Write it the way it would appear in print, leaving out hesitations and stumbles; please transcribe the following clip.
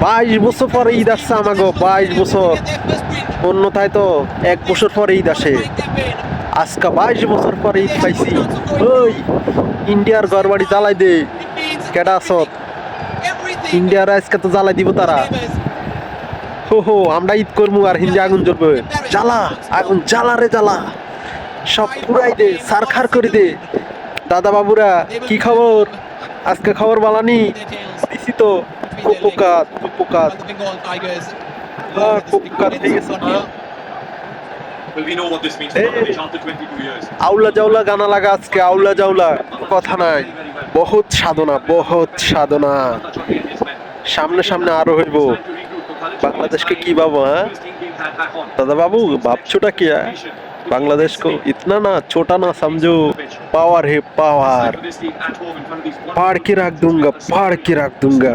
22 বছর পরে ঈদ আসছে আমাগো, 22 বছর। অন্যথায় তো 1 বছর পরে ঈদ আসে। আজকা 22 বছর পরে ঈদ পাইছি। ওই ইন্ডিয়ার ঘরবাড়ি জ্বালাই দে। কেডা আসত? ইন্ডিয়ার আজকে তো জ্বালাই দিব তারা। হো হো, আমরা ঈদ করবো আর হিন্দি আগুন জ্বলবে। জ্বালা, আগুন জ্বালা রে জ্বালা। সব পুরাই দে, সারখার করে দে। দাদা বাবুরা কি খবর? আজকে খবর বালানি দিছি তো। কুপোকাত কুপোকাত কুপোকাত হয়ে গেছে না। আউলা জাউলা গানা লাগা আজকে, আউলা জাউলা কথা নাই। বহুত সাধনা, বহুত সাধনা। সামনে সামনে আরো হইব। বাংলাদেশকে কি ভাবো? হ্যাঁ दादा बाबू, बाप छोटा क्या है? बांग्लादेश को इतना ना छोटा ना समझो। पावर है पावर। फाड़ के रख दूंगा, फाड़ के रख दूंगा।